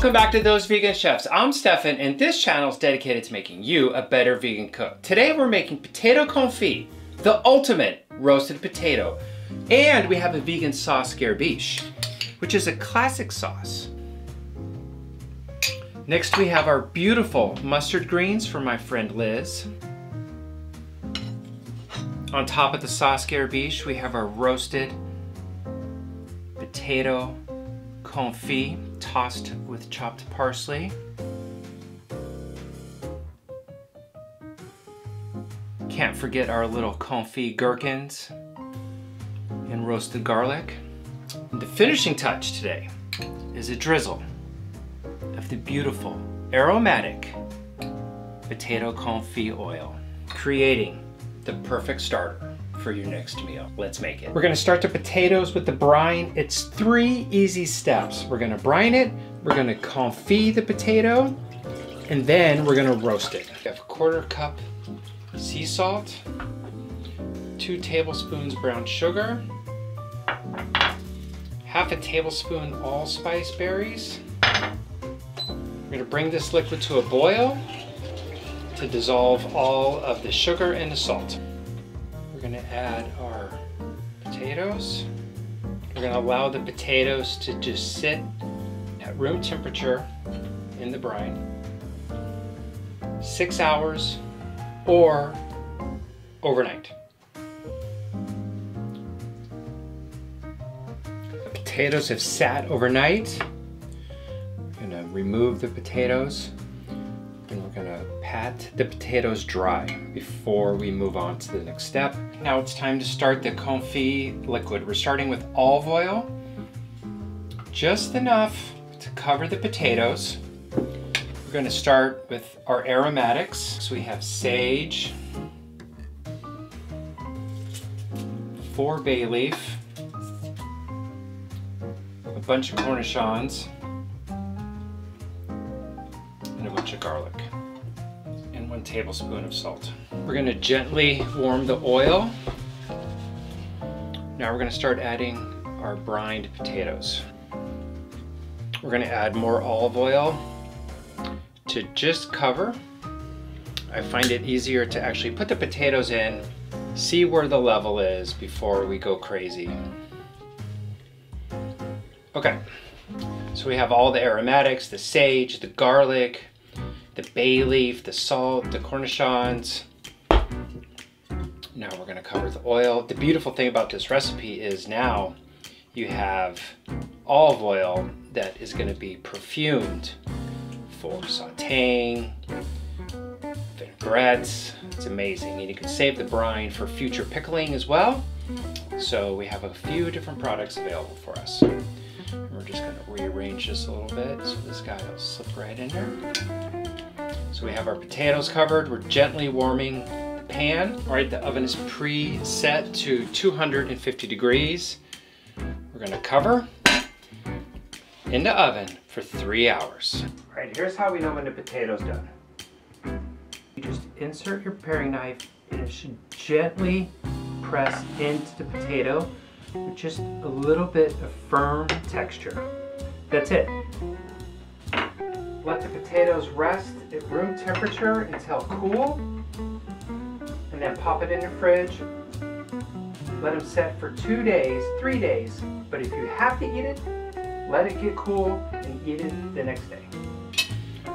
Welcome back to Those Vegan Chefs. I'm Stefan, and this channel is dedicated to making you a better vegan cook. Today we're making potato confit, the ultimate roasted potato. And we have a vegan sauce Gribiche, which is a classic sauce. Next we have our beautiful mustard greens from my friend Liz. On top of the sauce Gribiche, we have our roasted potato confit tossed with chopped parsley. Can't forget our little confit gherkins and roasted garlic. And the finishing touch today is a drizzle of the beautiful aromatic potato confit oil, creating the perfect starter for your next meal. Let's make it. We're gonna start the potatoes with the brine. It's 3 easy steps. We're gonna brine it, we're gonna confit the potato, and then we're gonna roast it. We have a 1/4 cup sea salt, 2 tablespoons brown sugar, 1/2 tablespoon allspice berries. We're gonna bring this liquid to a boil to dissolve all of the sugar and the salt. We're gonna add our potatoes. We're gonna allow the potatoes to just sit at room temperature in the brine, 6 hours or overnight. The potatoes have sat overnight. We're gonna remove the potatoes and we're gonna pat the potatoes dry before we move on to the next step. Now it's time to start the confit liquid. We're starting with olive oil, just enough to cover the potatoes. We're gonna start with our aromatics. So we have sage, 4 bay leaf, a bunch of cornichons, and a bunch of garlic, and 1 tablespoon of salt. We're gonna gently warm the oil. Now we're gonna start adding our brined potatoes. We're gonna add more olive oil to just cover. I find it easier to actually put the potatoes in, see where the level is before we go crazy. Okay, so we have all the aromatics, the sage, the garlic, the bay leaf, the salt, the cornichons. Now we're gonna cover the oil. The beautiful thing about this recipe is now you have olive oil that is gonna be perfumed for sauteing, vinaigrettes. It's amazing. And you can save the brine for future pickling as well. So we have a few different products available for us. And we're just gonna rearrange this a little bit so this guy will slip right in there. So we have our potatoes covered. We're gently warming the pan. All right, the oven is preset to 250 degrees. We're gonna cover in the oven for 3 hours. All right, here's how we know when the potato's done. You just insert your paring knife and it should gently press into the potato with just a little bit of firm texture. That's it. Let the potatoes rest at room temperature until cool, and then pop it in the fridge. Let them set for 2 days, 3 days, but if you have to eat it, let it get cool and eat it the next day.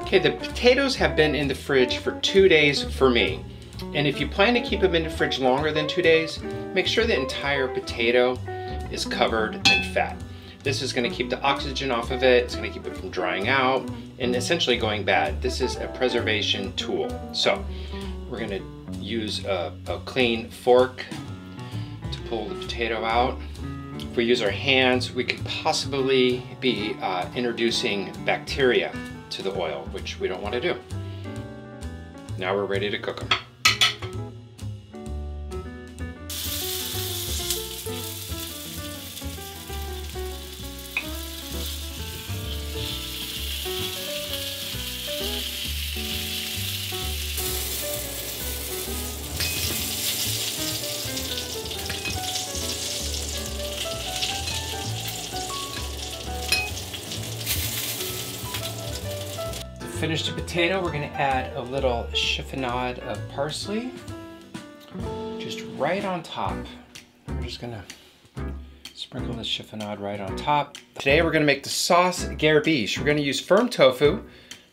Okay, the potatoes have been in the fridge for 2 days for me. And if you plan to keep them in the fridge longer than 2 days, make sure the entire potato is covered in fat. This is gonna keep the oxygen off of it, it's gonna keep it from drying out and essentially going bad. This is a preservation tool. So we're gonna use a clean fork to pull the potato out. If we use our hands, we could possibly be introducing bacteria to the oil, which we don't want to do. Now we're ready to cook them. finished a potato, we're gonna add a little chiffonade of parsley, just right on top. We're just gonna sprinkle this chiffonade right on top. Today we're gonna make the sauce Gribiche. We're gonna use firm tofu.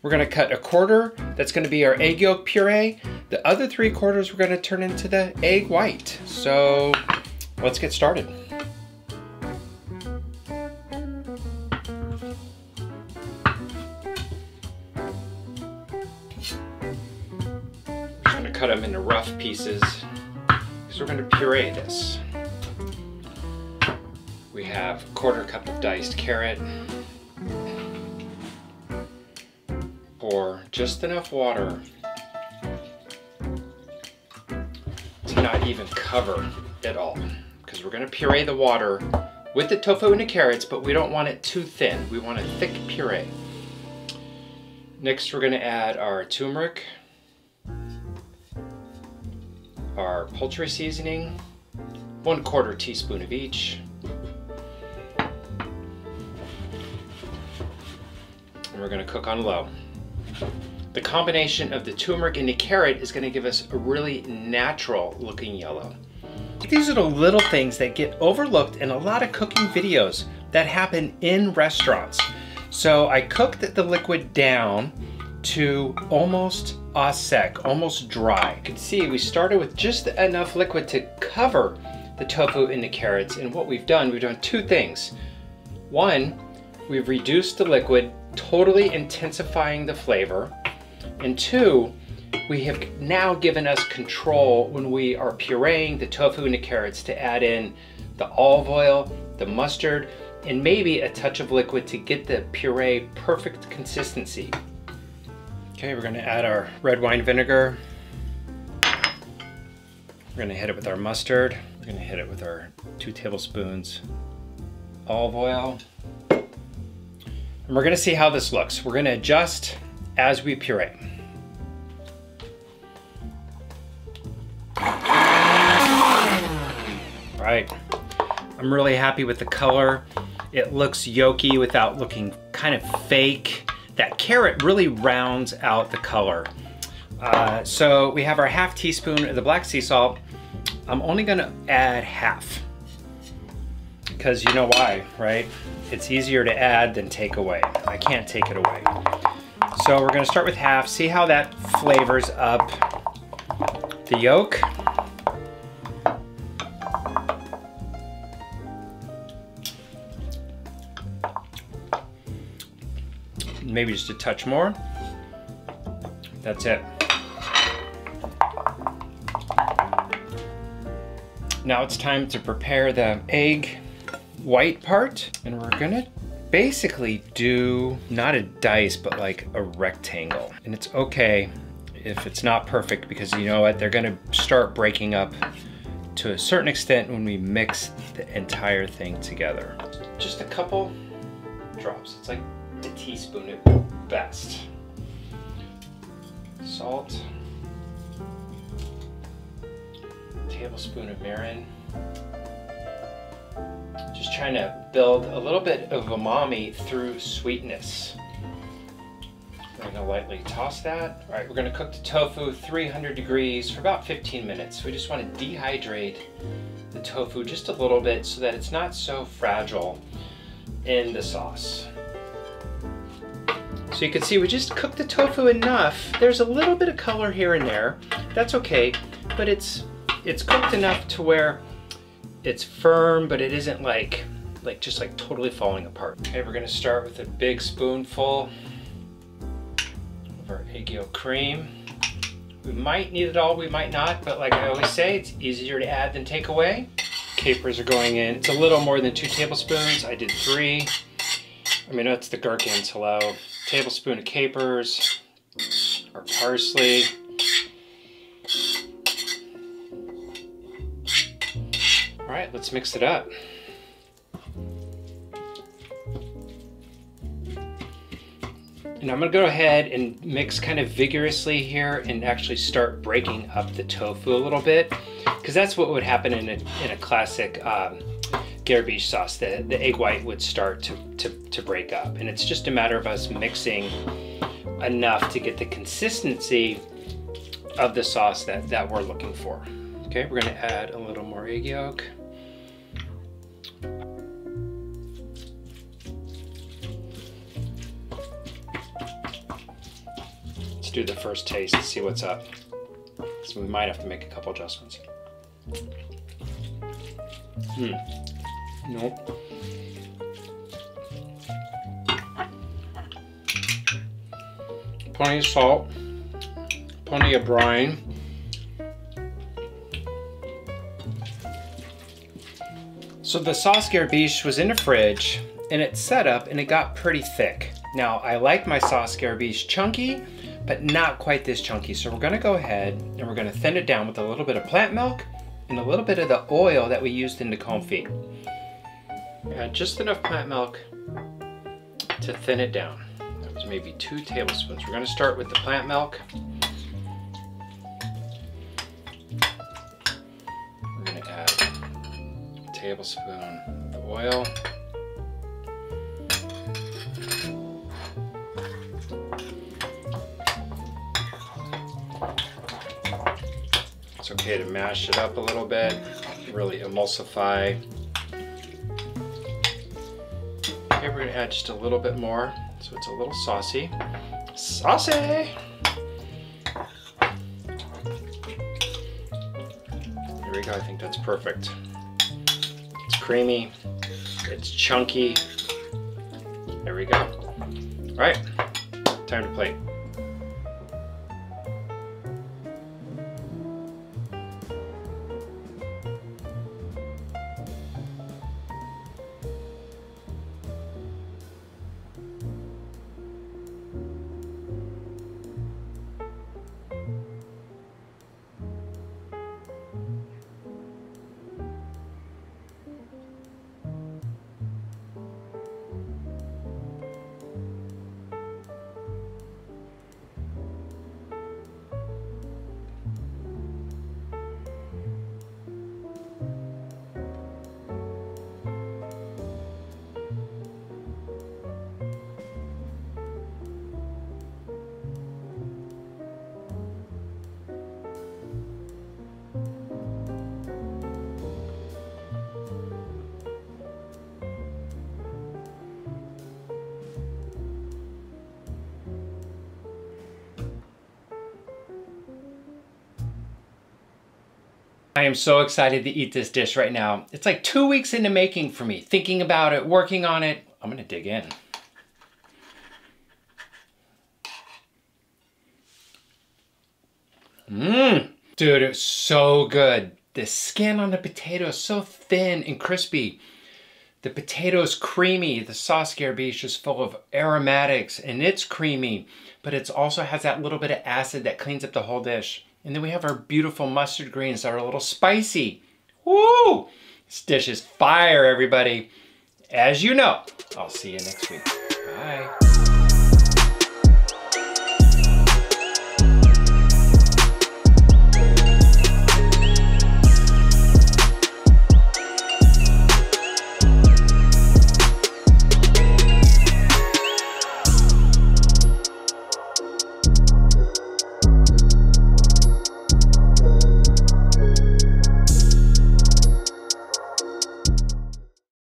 We're gonna cut a quarter, that's gonna be our egg yolk puree. The other 3/4 we're gonna turn into the egg white. So let's get started. I'm gonna cut them into rough pieces because we're gonna puree this. We have a 1/4 cup of diced carrot. Pour just enough water to not even cover it all, because we're going to puree the water with the tofu and the carrots, but we don't want it too thin. We want a thick puree. Next, we're going to add our turmeric, our poultry seasoning, 1/4 teaspoon of each, and we're going to cook on low. The combination of the turmeric and the carrot is going to give us a really natural looking yellow. These are the little things that get overlooked in a lot of cooking videos that happen in restaurants. So I cooked the liquid down to almost au sec, almost dry. You can see we started with just enough liquid to cover the tofu and the carrots, and what we've done 2 things. One, we've reduced the liquid, totally intensifying the flavor. And 2, we have now given us control when we are pureeing the tofu and the carrots to add in the olive oil, the mustard, and maybe a touch of liquid to get the puree perfect consistency. Okay, we're gonna add our red wine vinegar. We're gonna hit it with our mustard. We're gonna hit it with our 2 tablespoons olive oil. And we're gonna see how this looks. We're gonna adjust as we puree. All right, I'm really happy with the color. It looks yolky without looking kind of fake. That carrot really rounds out the color. So we have our 1/2 teaspoon of the black sea salt. I'm only gonna add 1/2. Because you know why, right? It's easier to add than take away. I can't take it away. So we're gonna start with 1/2, see how that flavors up the yolk. Maybe just a touch more. That's it. Now it's time to prepare the egg white part, and we're gonna basically do not a dice but like a rectangle. And it's okay if it's not perfect, because you know what, they're gonna start breaking up to a certain extent when we mix the entire thing together. Just a couple drops, it's like a teaspoon at best. Salt, tablespoon of mirin. Just trying to build a little bit of umami through sweetness. We're gonna lightly toss that. All right, we're gonna cook the tofu 300 degrees for about 15 minutes. We just wanna dehydrate the tofu just a little bit so that it's not so fragile in the sauce. So you can see we just cooked the tofu enough. There's a little bit of color here and there. That's okay, but it's cooked enough to where it's firm, but it isn't like just totally falling apart. Okay, we're gonna start with a big spoonful of our egg yolk cream. We might need it all, we might not, but like I always say, it's easier to add than take away. Capers are going in. It's a little more than 2 tablespoons. I did 3. I mean, that's the gherkins, hello. Tablespoon of capers, our parsley. All right, let's mix it up. And I'm gonna go ahead and mix kind of vigorously here and actually start breaking up the tofu a little bit, because that's what would happen in a classic Gribiche sauce. The egg white would start to break up, and it's just a matter of us mixing enough to get the consistency of the sauce that we're looking for. Okay, we're gonna add a little more egg yolk. Let's do the first taste and see what's up. So we might have to make a couple adjustments. Nope. Plenty of salt, plenty of brine. So the sauce Gribiche was in the fridge and it set up and it got pretty thick. Now I like my sauce Gribiche chunky, but not quite this chunky. So we're gonna go ahead and we're gonna thin it down with a little bit of plant milk and a little bit of the oil that we used in the confit. Add just enough plant milk to thin it down. That was maybe 2 tablespoons. We're gonna start with the plant milk. We're gonna add a tablespoon of the oil. It's okay to mash it up a little bit, really emulsify. Okay, we're gonna add just a little bit more so it's a little saucy. Saucy! There we go, I think that's perfect. It's creamy, it's chunky. There we go. All right, time to plate. I am so excited to eat this dish right now. It's like 2 weeks into making for me, thinking about it, working on it. I'm gonna dig in. Dude, it's so good. The skin on the potato is so thin and crispy. The potato is creamy. The sauce Gribiche is full of aromatics and it's creamy, but it also has that little bit of acid that cleans up the whole dish. And then we have our beautiful mustard greens that are a little spicy. Woo! This dish is fire, everybody. As you know, I'll see you next week. Bye.